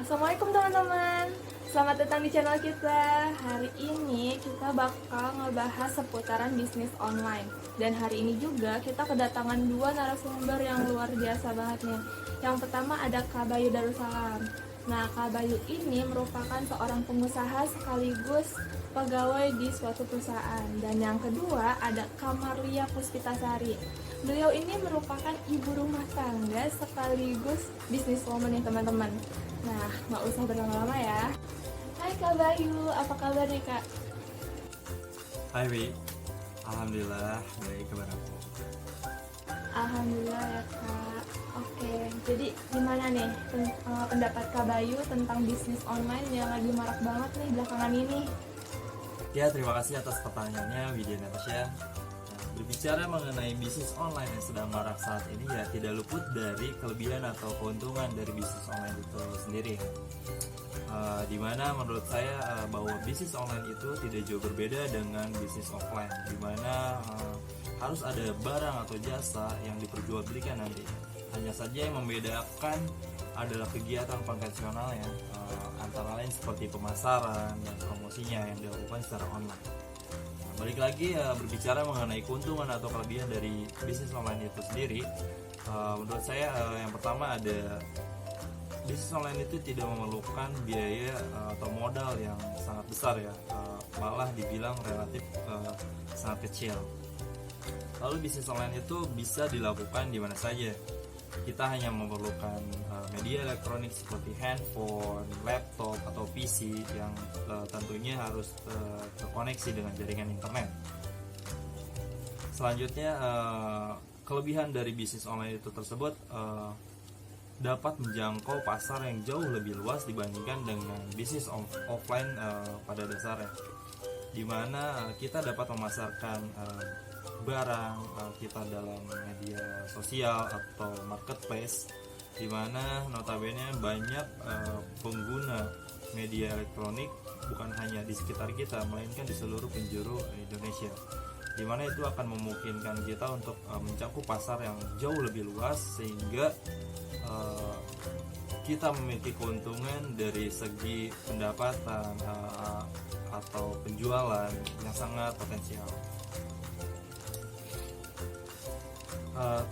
Assalamualaikum teman-teman. Selamat datang di channel kita. Hari ini kita bakal ngebahas seputaran bisnis online. Dan hari ini juga kita kedatangan dua narasumber yang luar biasa banget nih. Yang pertama ada Kak Bayu Darussalam. Nah, Kak Bayu ini merupakan seorang pengusaha sekaligus pegawai di suatu perusahaan. Dan yang kedua ada Kak Marlia Puspitasari. Beliau ini merupakan ibu rumah tangga sekaligus businesswoman nih teman-teman. Nah, nggak usah berlama-lama ya. Hai Kak Bayu, apa kabar nih Kak? Hai Wi, alhamdulillah baik kabar aku. Alhamdulillah ya Kak. Oke, jadi gimana nih pendapat Kak Bayu tentang bisnis online yang lagi marak banget nih belakangan ini? Ya, terima kasih atas pertanyaannya Widya Natasha. Berbicara mengenai bisnis online yang sedang marak saat ini ya tidak luput dari kelebihan atau keuntungan dari bisnis online itu sendiri. Dimana menurut saya bahwa bisnis online itu tidak jauh berbeda dengan bisnis offline, dimana harus ada barang atau jasa yang diperjualbelikan nanti. Hanya saja yang membedakan adalah kegiatan konvensional ya, antara lain seperti pemasaran dan promosinya yang dilakukan secara online. Balik lagi berbicara mengenai keuntungan atau kelebihan dari bisnis online itu sendiri, menurut saya yang pertama ada bisnis online itu tidak memerlukan biaya atau modal yang sangat besar ya, malah dibilang relatif sangat kecil. Lalu bisnis online itu bisa dilakukan di mana saja. Kita hanya memerlukan media elektronik seperti handphone, laptop, atau PC yang tentunya harus terkoneksi dengan jaringan internet. Selanjutnya, kelebihan dari bisnis online itu tersebut dapat menjangkau pasar yang jauh lebih luas dibandingkan dengan bisnis offline pada dasarnya, di mana kita dapat memasarkan barang kita dalam media sosial atau marketplace, di mana notabene banyak pengguna media elektronik bukan hanya di sekitar kita melainkan di seluruh penjuru Indonesia, di mana itu akan memungkinkan kita untuk mencakup pasar yang jauh lebih luas sehingga kita memiliki keuntungan dari segi pendapatan atau penjualan yang sangat potensial.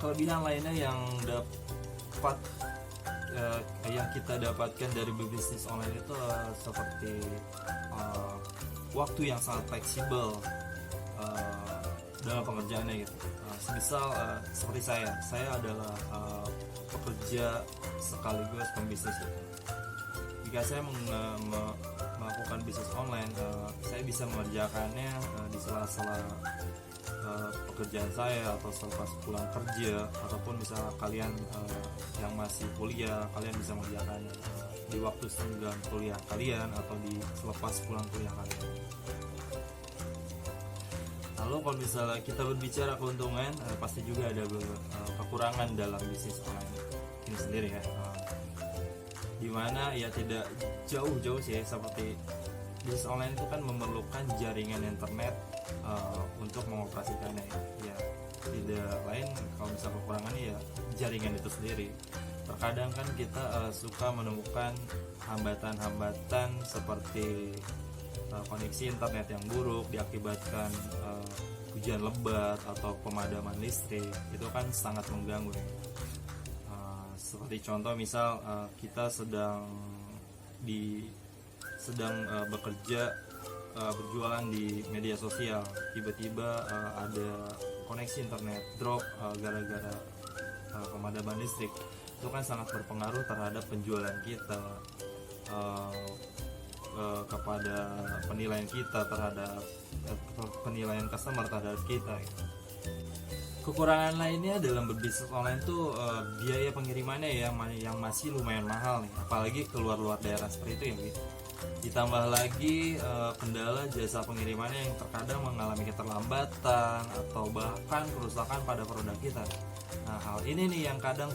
Kelebihan lainnya yang dapat yang kita dapatkan dari bisnis online itu seperti waktu yang sangat fleksibel dalam pengerjaannya gitu. Semisal seperti saya adalah pekerja sekaligus pembisnis gitu. Jika saya melakukan bisnis online, saya bisa mengerjakannya di sela-sela pekerjaan saya atau selepas pulang kerja, ataupun misalnya kalian yang masih kuliah, kalian bisa mengerjakannya di waktu senggang kuliah kalian atau di selepas pulang kuliah kalian. Lalu kalau misalnya kita berbicara keuntungan, pasti juga ada kekurangan dalam bisnis online ini sendiri ya, dimana ya tidak jauh-jauh sih, seperti bisnis online itu kan memerlukan jaringan internet untuk mengoperasikannya ya, tidak lain kalau misalnya kekurangannya ya jaringan itu sendiri. Terkadang kan kita suka menemukan hambatan-hambatan seperti koneksi internet yang buruk diakibatkan hujan lebat atau pemadaman listrik, itu kan sangat mengganggu ya. Seperti contoh misal kita sedang bekerja berjualan di media sosial, tiba-tiba ada koneksi internet drop gara-gara pemadaman listrik, itu kan sangat berpengaruh terhadap penjualan kita, kepada penilaian kita terhadap penilaian customer terhadap kita. Kekurangan lainnya dalam berbisnis online tuh biaya pengirimannya yang masih lumayan mahal nih, apalagi keluar daerah seperti itu ya gitu. Ditambah lagi kendala jasa pengirimannya yang terkadang mengalami keterlambatan atau bahkan kerusakan pada produk kita. Nah, hal ini nih yang kadang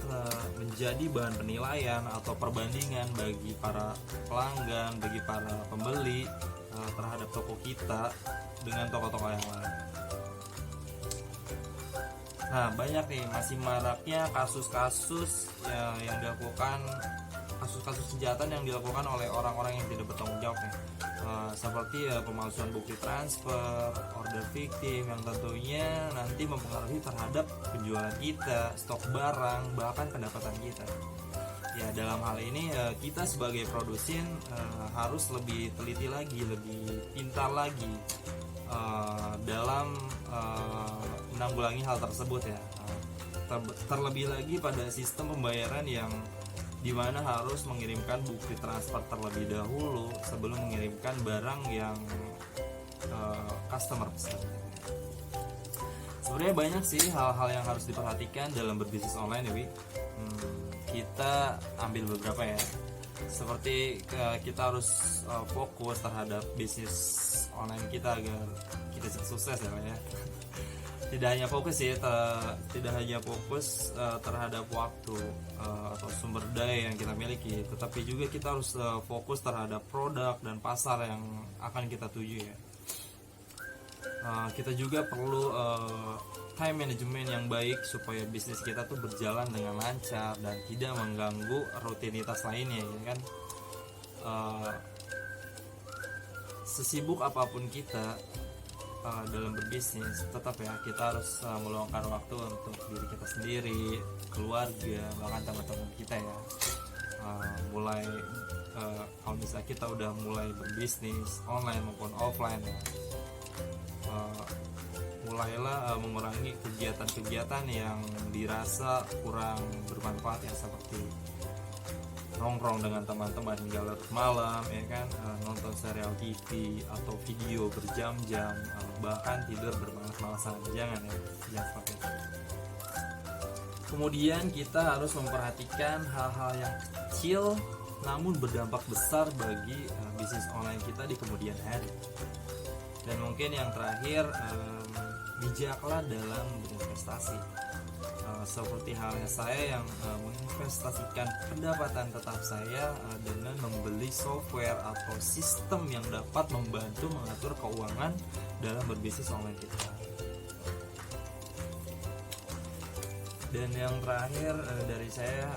menjadi bahan penilaian atau perbandingan bagi para pelanggan, bagi para pembeli terhadap toko kita dengan toko-toko yang lain. Nah, banyak nih masih maraknya kasus-kasus yang dilakukan, kasus-kasus kejahatan yang dilakukan oleh orang-orang yang tidak bertanggung jawab nih. Seperti pemalsuan bukti transfer, order fiktif yang tentunya nanti mempengaruhi terhadap penjualan kita, stok barang, bahkan pendapatan kita. Ya, dalam hal ini kita sebagai produsen harus lebih teliti lagi, lebih pintar lagi dalam menanggulangi hal tersebut ya. Terlebih lagi pada sistem pembayaran yang dimana harus mengirimkan bukti transfer terlebih dahulu sebelum mengirimkan barang yang customer pesan. Sebenarnya banyak sih hal-hal yang harus diperhatikan dalam berbisnis online ya, Wi. Kita ambil beberapa ya. Seperti kita harus fokus terhadap bisnis online kita agar kita sukses ya. Tidak hanya fokus sih, tidak hanya fokus terhadap waktu atau sumber daya yang kita miliki, tetapi juga kita harus fokus terhadap produk dan pasar yang akan kita tuju ya. Kita juga perlu time management yang baik supaya bisnis kita tuh berjalan dengan lancar dan tidak mengganggu rutinitas lainnya ya kan. Sesibuk apapun kita dalam berbisnis, tetap ya kita harus meluangkan waktu untuk diri kita sendiri, keluarga, bahkan teman-teman kita ya. Mulai kalau misalnya kita udah mulai berbisnis online maupun offline ya, mulailah mengurangi kegiatan-kegiatan yang dirasa kurang bermanfaat ya, seperti nongkrong dengan teman-teman hingga larut malam ya kan, nonton serial TV atau video berjam-jam, bahkan tidur bermalas-malasan. Jangan seperti itu. Kemudian kita harus memperhatikan hal-hal yang kecil namun berdampak besar bagi bisnis online kita di kemudian hari. Dan mungkin yang terakhir, bijaklah dalam berinvestasi. Seperti halnya saya yang menginvestasikan pendapatan tetap saya dengan membeli software atau sistem yang dapat membantu mengatur keuangan dalam berbisnis online kita. Dan yang terakhir dari saya,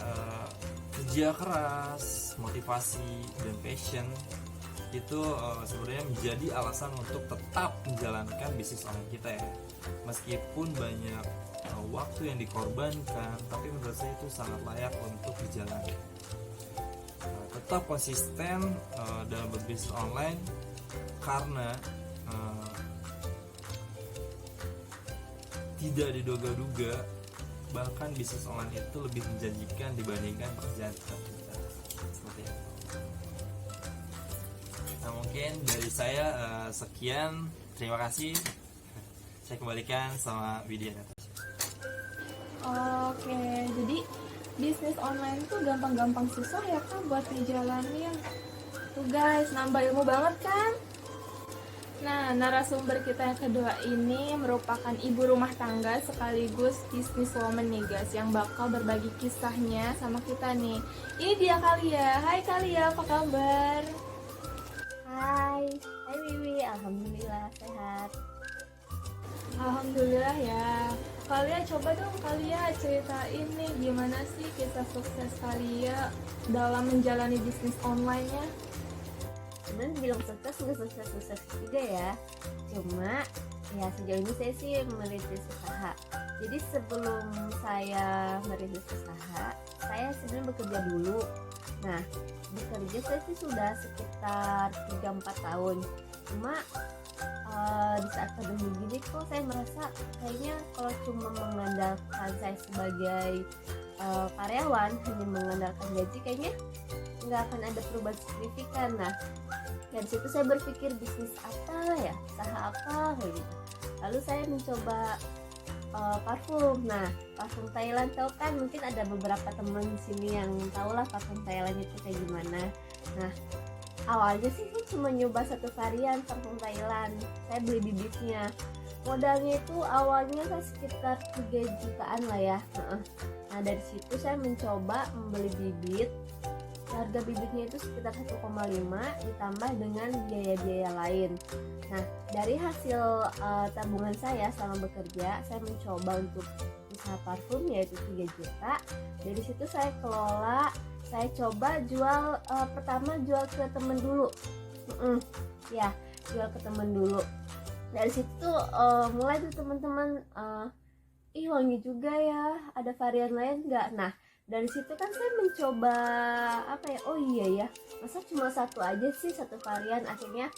kerja keras, motivasi, dan passion itu sebenarnya menjadi alasan untuk tetap menjalankan bisnis online kita ya. Meskipun banyak waktu yang dikorbankan, tapi menurut saya itu sangat layak untuk dijalani. Tetap konsisten dalam berbisnis online karena tidak diduga-duga, bahkan bisnis online itu lebih menjanjikan dibandingkan pekerjaan kita. Seperti itu. Nah, mungkin dari saya sekian, terima kasih. Saya kembalikan sama Widya. Oke, jadi bisnis online tuh gampang-gampang susah ya kan buat dijalanin. Tuh guys, nambah ilmu banget kan? Nah, narasumber kita yang kedua ini merupakan ibu rumah tangga sekaligus business woman nih guys, yang bakal berbagi kisahnya sama kita nih. Ini dia Kalia. Hai Kalia, apa kabar? Hai Wiwi, alhamdulillah sehat. Alhamdulillah ya. Kalia, coba dong Kalia ceritain nih gimana sih kisah sukses Kalia dalam menjalani bisnis online-nya. Sebenarnya bilang sukses nggak sukses juga ya. Cuma ya sejauh ini saya sih merintis usaha. Jadi sebelum saya merintis usaha, saya sebenarnya bekerja dulu. Nah, bekerja saya sih sudah sekitar 3-4 tahun. Cuma di saat pandemi gini kok saya merasa kayaknya kalau cuma mengandalkan saya sebagai karyawan, hanya mengandalkan gaji, kayaknya nggak akan ada perubahan signifikan. Nah, dari situ saya berpikir bisnis apa ya, usaha apa kayak gitu. Lalu saya mencoba parfum. Nah, parfum Thailand, tahu kan, mungkin ada beberapa teman di sini yang tahu lah parfum Thailand itu kayak gimana. Nah, awalnya sih saya cuma nyoba satu varian parfum Thailand. Saya beli bibitnya. Modalnya itu awalnya kan sekitar 3 jutaan lah ya. Nah, dari situ saya mencoba membeli bibit. Harga bibitnya itu sekitar 1,5 ditambah dengan biaya-biaya lain. Nah, dari hasil tabungan saya selama bekerja, saya mencoba untuk parfum yaitu 3 juta. Dari situ saya kelola, saya coba jual, pertama jual ke temen dulu. Ya, jual ke temen dulu. Dari situ mulai tuh teman-teman, ih wangi juga ya, ada varian lain nggak? Nah, dari situ kan saya mencoba apa ya, oh iya ya, masa cuma satu aja sih, satu varian. Akhirnya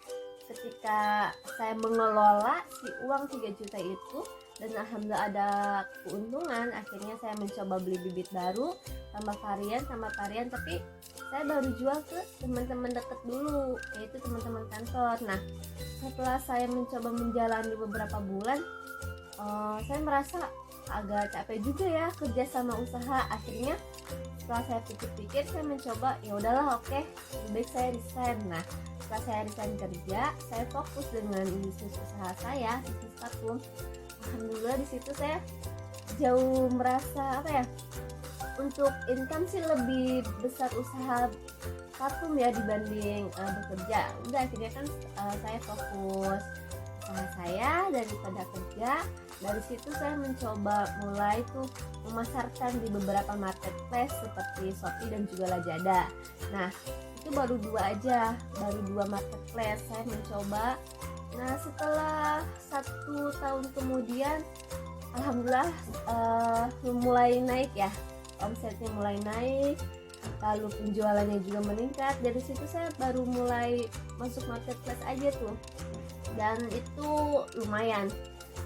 ketika saya mengelola si uang 3 juta itu dan alhamdulillah ada keuntungan, akhirnya saya mencoba beli bibit baru, tambah varian, tapi saya baru jual ke teman-teman deket dulu, yaitu teman-teman kantor. Nah, setelah saya mencoba menjalani beberapa bulan, saya merasa agak capek juga ya kerja sama usaha. Akhirnya setelah saya pikir-pikir, saya mencoba, ya udahlah, oke, lebih baik saya resign. Nah, setelah saya resign kerja, saya fokus dengan bisnis usaha saya, bisnis parfum. Alhamdulillah di situ saya jauh merasa apa ya, untuk income sih lebih besar usaha parfum ya dibanding bekerja. Udah akhirnya kan saya fokus usaha saya daripada kerja. Dari situ saya mencoba mulai tuh memasarkan di beberapa marketplace seperti Shopee dan juga Lazada. Nah, itu baru 2 marketplace saya mencoba. Nah, setelah 1 tahun kemudian, alhamdulillah mulai naik ya, omsetnya mulai naik, lalu penjualannya juga meningkat. Dari situ saya baru mulai masuk marketplace aja tuh, dan itu lumayan,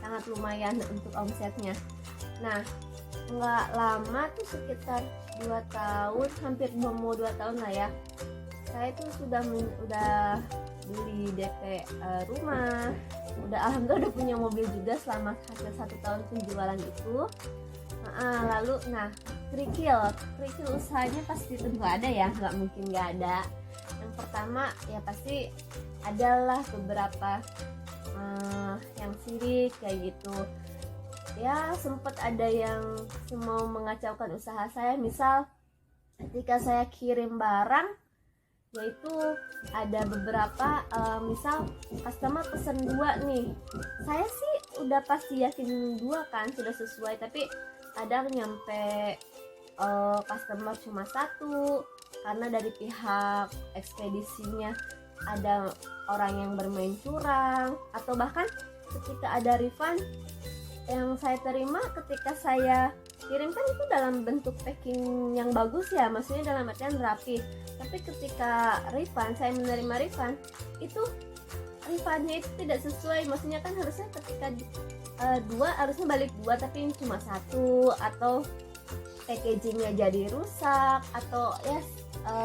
sangat lumayan untuk omsetnya. Nah, nggak lama tuh, sekitar 2 tahun, hampir mau 2 tahun lah ya, saya tuh sudah beli DP rumah, alhamdulillah udah punya mobil juga selama hampir 1 tahun penjualan itu. Lalu kerikil usahanya pasti tentu ada ya, nggak mungkin nggak ada. Yang pertama ya pasti adalah beberapa yang sirik kayak gitu ya. Sempat ada yang mau mengacaukan usaha saya, misal ketika saya kirim barang, yaitu ada beberapa misal customer pesen 2 nih, saya sih udah pasti yakin 2 kan, sudah sesuai, tapi ada nyampe customer cuma 1 karena dari pihak ekspedisinya ada orang yang bermain curang, atau bahkan ketika ada refund yang saya terima ketika saya kirim kan itu dalam bentuk packing yang bagus ya, maksudnya dalam artian rapi, tapi ketika refund, saya menerima refund, itu refundnya itu tidak sesuai. Maksudnya kan harusnya ketika 2 harusnya balik 2, tapi cuma 1, atau packagingnya jadi rusak, atau ya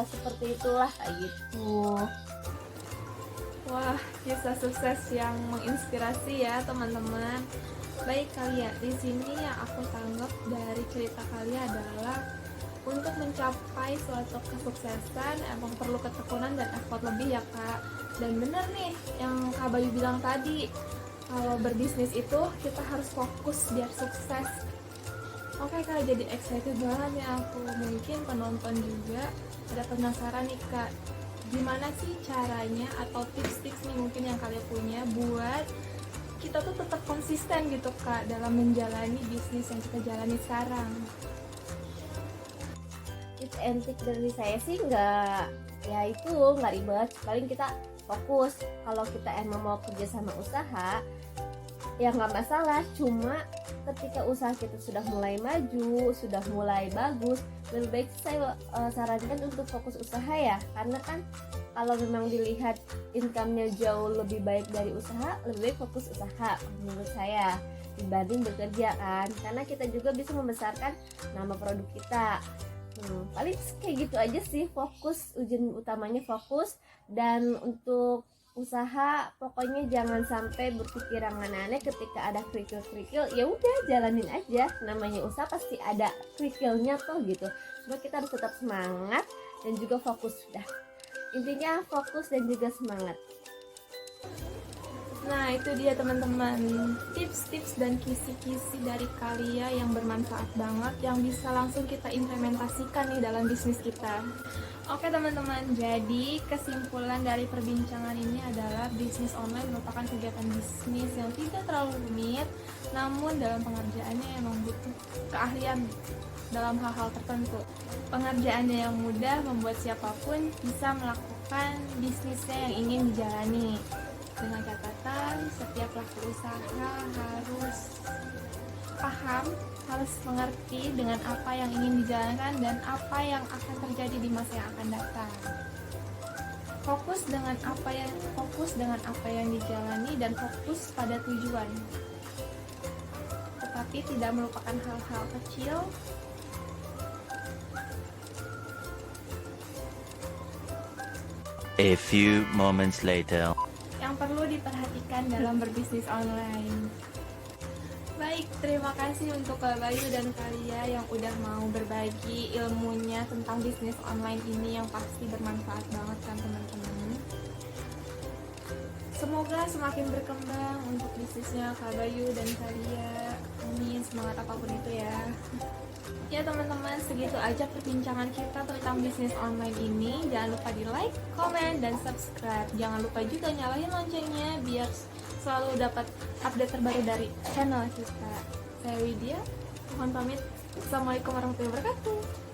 seperti itulah kayak gitu. Wah, kisah sukses yang menginspirasi ya teman-teman. Baik kalian, di sini yang aku tangkap dari cerita kalian adalah untuk mencapai suatu kesuksesan emang perlu ketekunan dan effort lebih ya kak. Dan bener nih yang Kak Bayu bilang tadi, kalau berbisnis itu kita harus fokus biar sukses. Oke kak, jadi excited banget ya aku. Mungkin penonton juga ada penasaran nih kak, gimana sih caranya atau tips-tips nih mungkin yang kalian punya buat kita tuh tetap konsisten gitu kak dalam menjalani bisnis yang kita jalani sekarang. Tips and trick dari saya sih nggak ribet, paling kita fokus. Kalau kita emang mau kerja sama usaha ya nggak masalah, cuma ketika usaha kita sudah mulai maju, sudah mulai bagus, lebih baik saya sarankan untuk fokus usaha ya, karena kan kalau memang dilihat income-nya jauh lebih baik dari usaha, lebih baik fokus usaha menurut saya dibanding bekerja kan, karena kita juga bisa membesarkan nama produk kita. Paling kayak gitu aja sih, fokus, ujian utamanya fokus. Dan untuk usaha pokoknya jangan sampai berpikiran aneh-aneh ketika ada kerikil-kerikil, ya udah jalanin aja, namanya usaha pasti ada kerikilnya tuh gitu. Cuma kita harus tetap semangat dan juga fokus, sudah intinya fokus dan juga semangat. Nah, itu dia teman-teman, tips-tips dan kisi-kisi dari Kalia yang bermanfaat banget, yang bisa langsung kita implementasikan nih dalam bisnis kita. Oke teman-teman, jadi kesimpulan dari perbincangan ini adalah bisnis online merupakan kegiatan bisnis yang tidak terlalu rumit, namun dalam pengerjaannya emang butuh keahlian dalam hal-hal tertentu. Pengerjaannya yang mudah membuat siapapun bisa melakukan bisnisnya yang ingin dijalani. Dengan catatan, setiap pelaku usaha harus paham, harus mengerti dengan apa yang ingin dijalankan dan apa yang akan terjadi di masa yang akan datang. Fokus dengan apa yang dijalani dan fokus pada tujuan. Tetapi tidak melupakan hal-hal kecil A few moments later. yang perlu diperhatikan dalam berbisnis online. Baik, terima kasih untuk Kak Bayu dan Kalia yang udah mau berbagi ilmunya tentang bisnis online ini yang pasti bermanfaat banget kan teman-teman. Semoga semakin berkembang untuk bisnisnya Kak Bayu dan Kalia. Amin, semangat apapun itu ya. Ya teman-teman, segitu aja perbincangan kita tentang bisnis online ini. Jangan lupa di like, komen, dan subscribe. Jangan lupa juga nyalain loncengnya biar selalu dapat update terbaru dari channel kita. Saya Widya, mohon pamit. Assalamualaikum warahmatullahi wabarakatuh.